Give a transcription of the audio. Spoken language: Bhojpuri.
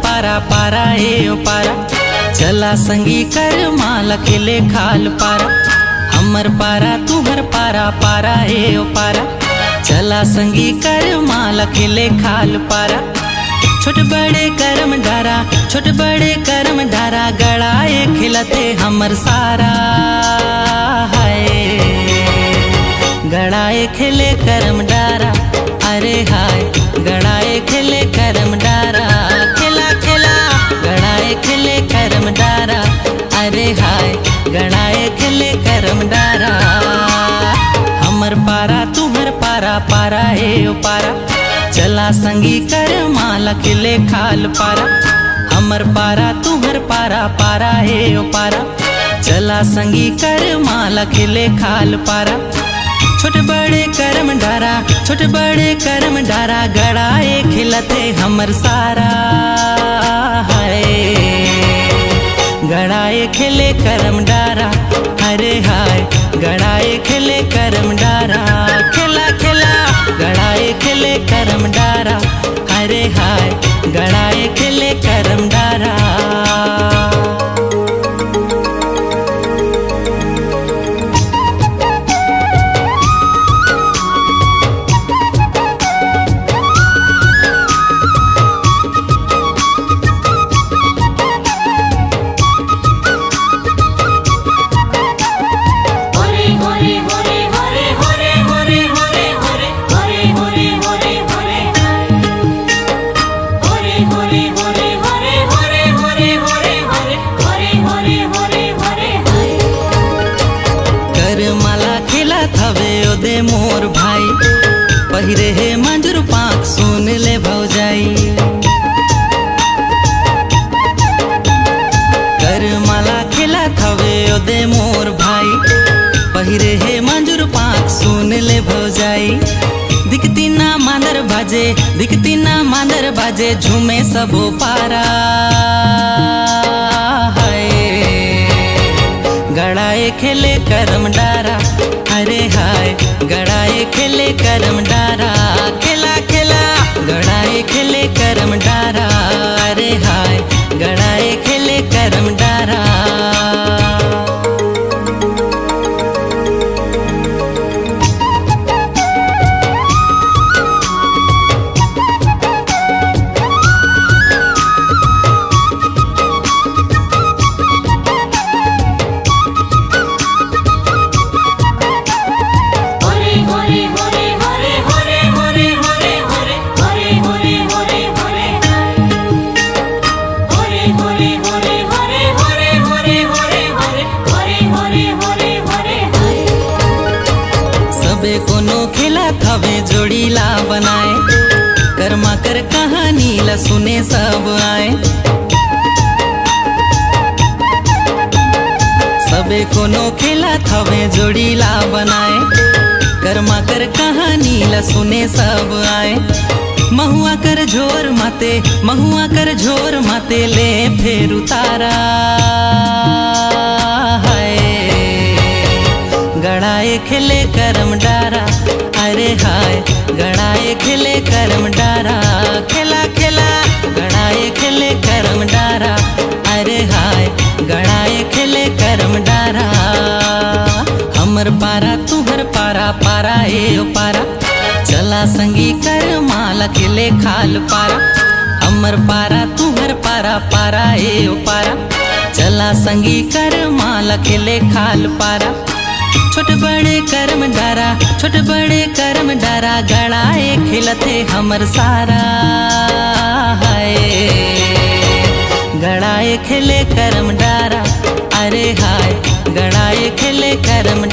पारा पारा ए ओ पारा चला संगी कर माला खिले खाल पारा। हमर पारा तुहर पारा पारा ए ओ पारा चला संगी कर माला खिले खाल पारा। छोट बड़े करम डारा छोट बड़े करम डारा गड़ाए खिलते हमर सारा हाय। गड़ाए खिले करम डारा अरे हाय गड़ाए खिले करम डारा। खिला खिला गड़ाए खिले करम डारा अरे हाय गड़ाए खिले करम डारा। हमर पारा तुहर पारा पारा ए ओ पारा चला संगी कर माला खिले खाल पारा। हमर पारा तुहर पारा पारा ए ओ पारा चला संगी कर माला खिले खाल पारा। छोट बड़े करम डारा छोट बड़े करम डारा गड़ाए खिलते हमर सारा हाय। गड़ाए खिले करम डारा अरे हाय गड़ाए खिले करम डारा। खिला खिला गड़ाए खिले करम डारा अरे हाय गड़ाए खिले करम डारा। दे मोर भाई पहिरे हे मंजूर पाक सुन ले भौजाई। कर माला खिला थवे ओ दे मोर भाई पहिरे हे मंजूर पाक सुन ले भौजाई। दिखती ना मांदर बाजे दिखती ना मांदर बाजे झूमे सबो पारा हाय। गड़ाए खिले करम डारा अरे हाय गड़ाए खिले करम डारा। खिला खिला गड़ाए खिले करम डारा अरे हाय गड़ाए खिले करम डारा। कोनो खिला थवे जोड़ीला बनाए कर्मा कर कहानी ला सुने सब आए। सबे कोनो खिला थवे जोड़ीला बनाए कर्मा कर कहानी ला सुने सब आए। महुआ कर झोर माते ले फेर उतारा हाय। गड़ाए खिले करम डारा अरे हाय गड़ाए खिले करम डारा। खिला खिला गड़ाए खिले करम डारा अरे हाय गड़ाए खिले करम डारा। हमर पारा तुहर पारा पारा ए ओ पारा चला संगी कर माला खिले खाल पारा। हमर पारा तुहर पारा पारा ए ओ पारा चला संगी कर माला खिले खाल पारा। छोट बड़े करम डारा छोट बड़े करम डारा गड़ाए खिलते हमर सारा हाय। गड़ाए खिले करम डारा अरे हाय गड़ाए खिले करम